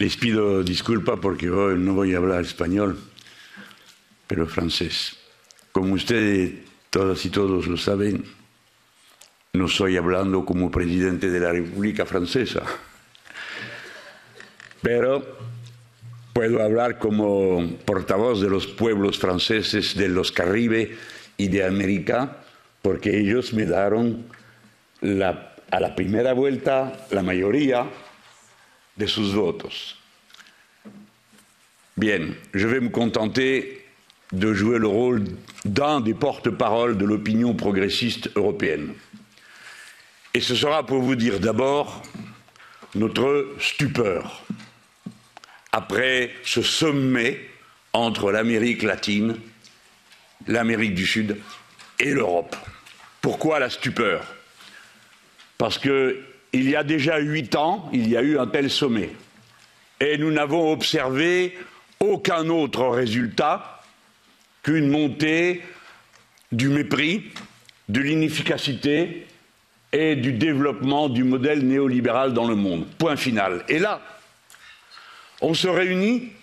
Les pido disculpas porque hoy no voy a hablar español, pero francés. Como ustedes todas y todos lo saben, no estoy hablando como presidente de la República Francesa, pero puedo hablar como portavoz de los pueblos franceses de los Caribe y de América, porque ellos me dieron a la primera vuelta la mayoría de sus votos. Bien, je vais me contenter de jouer le rôle d'un des porte-parole de l'opinion progressiste européenne. Et ce sera pour vous dire d'abord notre stupeur après ce sommet entre l'Amérique latine, l'Amérique du Sud et l'Europe. Pourquoi la stupeur? Parce qu'il y a déjà 8 ans, il y a eu un tel sommet. Et nous n'avons observé aucun autre résultat qu'une montée du mépris, de l'inefficacité et du développement du modèle néolibéral dans le monde. Point final. Et là, on se réunit,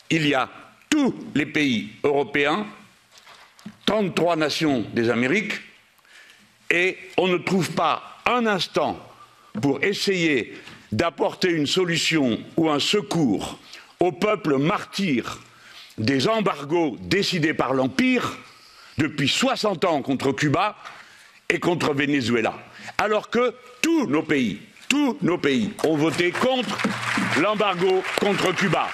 il y a tous les pays européens, 33 nations des Amériques, et on ne trouve pas un instant pour essayer d'apporter une solution ou un secours au peuple martyr des embargos décidés par l'Empire depuis 60 ans contre Cuba et contre Venezuela. Alors que tous nos pays ont voté contre l'embargo contre Cuba.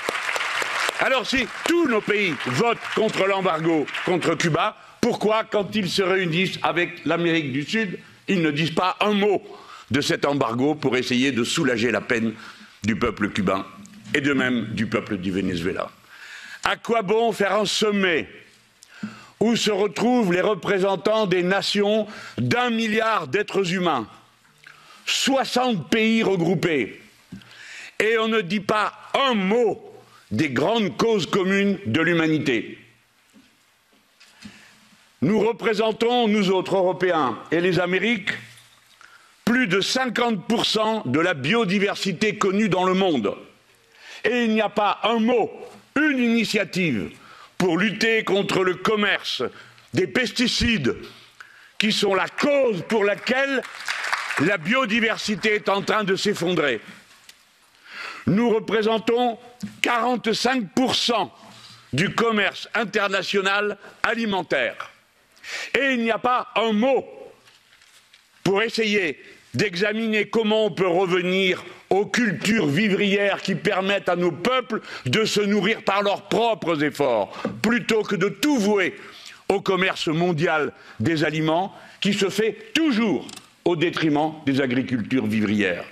Alors si tous nos pays votent contre l'embargo contre Cuba, pourquoi, quand ils se réunissent avec l'Amérique du Sud, ils ne disent pas un mot de cet embargo pour essayer de soulager la peine du peuple cubain et de même du peuple du Venezuela? À quoi bon faire un sommet où se retrouvent les représentants des nations d'1 milliard d'êtres humains, 60 pays regroupés, et on ne dit pas un mot des grandes causes communes de l'humanité? Nous représentons, nous autres Européens et les Amériques, plus de 50% de la biodiversité connue dans le monde. Et il n'y a pas un mot, une initiative pour lutter contre le commerce des pesticides qui sont la cause pour laquelle la biodiversité est en train de s'effondrer. Nous représentons 45% du commerce international alimentaire. Et il n'y a pas un mot pour essayer d'examiner comment on peut revenir aux cultures vivrières qui permettent à nos peuples de se nourrir par leurs propres efforts, plutôt que de tout vouer au commerce mondial des aliments qui se fait toujours au détriment des agricultures vivrières.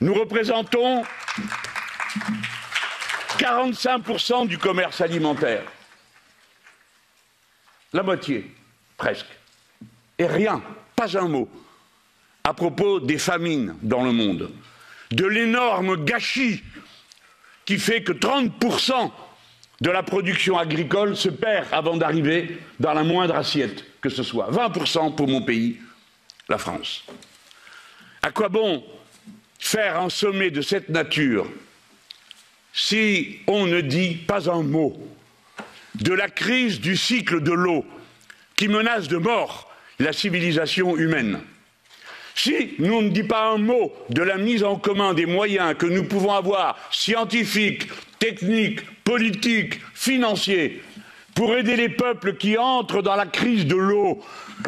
Nous représentons 45% du commerce alimentaire. La moitié, presque. Et rien, pas un mot, à propos des famines dans le monde, de l'énorme gâchis qui fait que 30% de la production agricole se perd avant d'arriver dans la moindre assiette que ce soit. 20% pour mon pays, la France. À quoi bon faire un sommet de cette nature si on ne dit pas un mot de la crise du cycle de l'eau qui menace de mort la civilisation humaine? Si nous ne disons pas un mot de la mise en commun des moyens que nous pouvons avoir, scientifiques, techniques, politiques, financiers, pour aider les peuples qui entrent dans la crise de l'eau,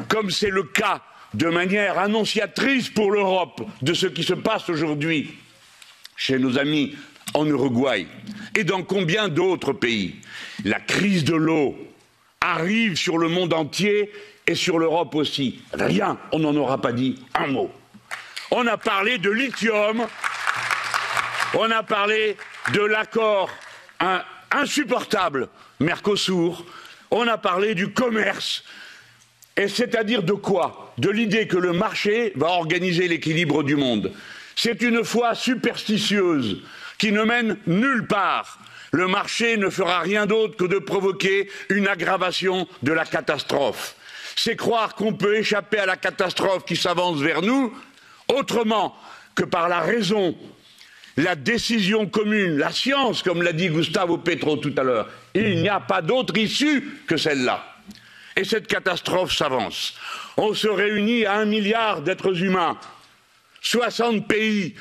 comme c'est le cas de manière annonciatrice pour l'Europe de ce qui se passe aujourd'hui chez nos amis en Uruguay et dans combien d'autres pays, la crise de l'eau arrive sur le monde entier et sur l'Europe aussi. Rien, on n'en aura pas dit un mot. On a parlé de lithium, on a parlé de l'accord insupportable Mercosur, on a parlé du commerce, et c'est-à-dire de quoi? De l'idée que le marché va organiser l'équilibre du monde. C'est une foi superstitieuse qui ne mène nulle part. Le marché ne fera rien d'autre que de provoquer une aggravation de la catastrophe. C'est croire qu'on peut échapper à la catastrophe qui s'avance vers nous autrement que par la raison la décision commune, la science, comme l'a dit Gustavo Petro tout à l'heure. Il n'y a pas d'autre issue que celle-là. Et cette catastrophe s'avance. On se réunit à 1 milliard d'êtres humains, 60 pays,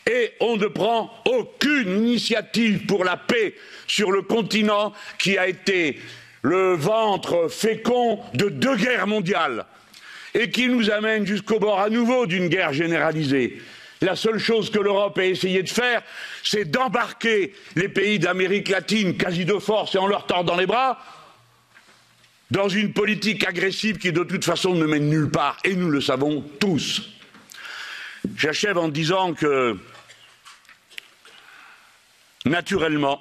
et on ne prend aucune initiative pour la paix sur le continent qui a été le ventre fécond de 2 guerres mondiales et qui nous amène jusqu'au bord à nouveau d'une guerre généralisée. La seule chose que l'Europe a essayé de faire, c'est d'embarquer les pays d'Amérique latine quasi de force et en leur tordant les bras dans une politique agressive qui de toute façon ne mène nulle part, et nous le savons tous. J'achève en disant que, naturellement,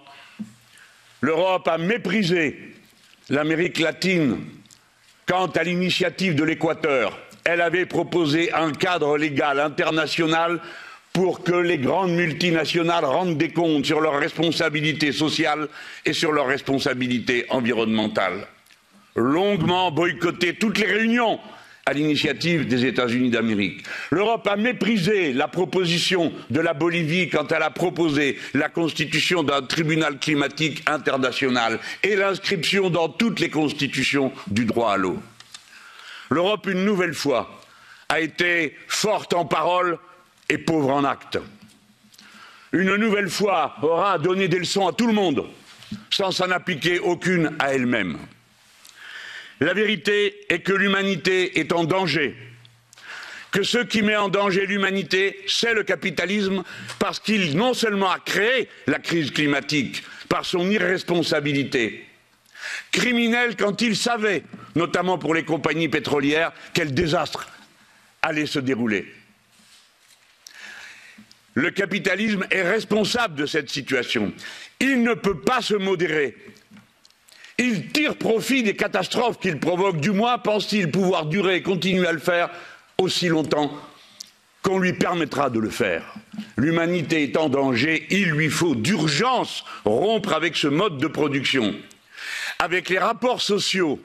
l'Europe a méprisé l'Amérique latine quant à l'initiative de l'Équateur. Elle avait proposé un cadre légal international pour que les grandes multinationales rendent des comptes sur leurs responsabilités sociales et sur leurs responsabilités environnementales. Longuement boycotté toutes les réunions à l'initiative des États-Unis d'Amérique. L'Europe a méprisé la proposition de la Bolivie quand elle a proposé la constitution d'un tribunal climatique international et l'inscription dans toutes les constitutions du droit à l'eau. L'Europe, une nouvelle fois, a été forte en parole et pauvre en actes. Une nouvelle fois, aura donné des leçons à tout le monde, sans s'en appliquer aucune à elle-même. La vérité est que l'humanité est en danger, que ce qui met en danger l'humanité, c'est le capitalisme, parce qu'il non seulement a créé la crise climatique par son irresponsabilité, criminel quand il savait, notamment pour les compagnies pétrolières, quel désastre allait se dérouler. Le capitalisme est responsable de cette situation. Il ne peut pas se modérer. Il tire profit des catastrophes qu'il provoque, du moins pense-t-il pouvoir durer et continuer à le faire aussi longtemps qu'on lui permettra de le faire. L'humanité est en danger, il lui faut d'urgence rompre avec ce mode de production, avec les rapports sociaux,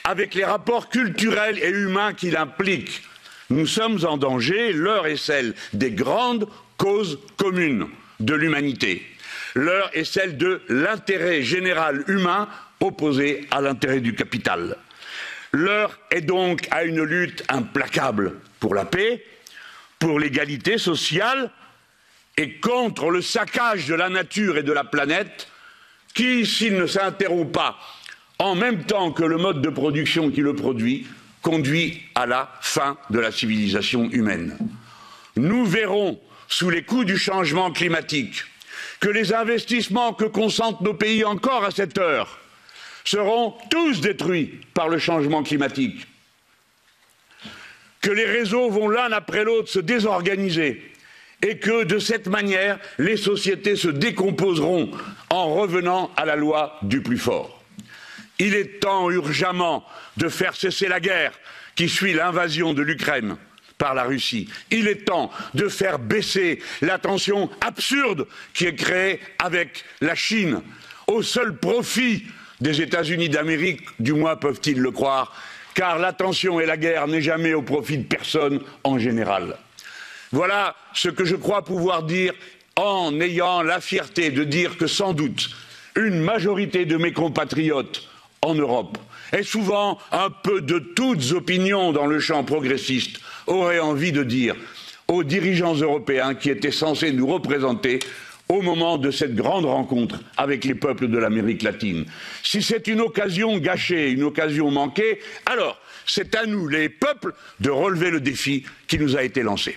avec les rapports culturels et humains qu'il implique. Nous sommes en danger, l'heure est celle des grandes causes communes de l'humanité. L'heure est celle de l'intérêt général humain opposé à l'intérêt du capital. L'heure est donc à une lutte implacable pour la paix, pour l'égalité sociale et contre le saccage de la nature et de la planète qui, s'il ne s'interrompt pas en même temps que le mode de production qui le produit, conduit à la fin de la civilisation humaine. Nous verrons, sous les coups du changement climatique, que les investissements que consentent nos pays encore à cette heure seront tous détruits par le changement climatique, que les réseaux vont l'un après l'autre se désorganiser et que de cette manière les sociétés se décomposeront en revenant à la loi du plus fort. Il est temps urgemment de faire cesser la guerre qui suit l'invasion de l'Ukraine par la Russie. Il est temps de faire baisser la tension absurde qui est créée avec la Chine au seul profit des États-Unis d'Amérique, du moins peuvent-ils le croire, car la tension et la guerre n'est jamais au profit de personne en général. Voilà ce que je crois pouvoir dire en ayant la fierté de dire que sans doute une majorité de mes compatriotes en Europe, et souvent un peu de toutes opinions dans le champ progressiste, auraient envie de dire aux dirigeants européens qui étaient censés nous représenter au moment de cette grande rencontre avec les peuples de l'Amérique latine. Si c'est une occasion gâchée, une occasion manquée, alors c'est à nous, les peuples, de relever le défi qui nous a été lancé.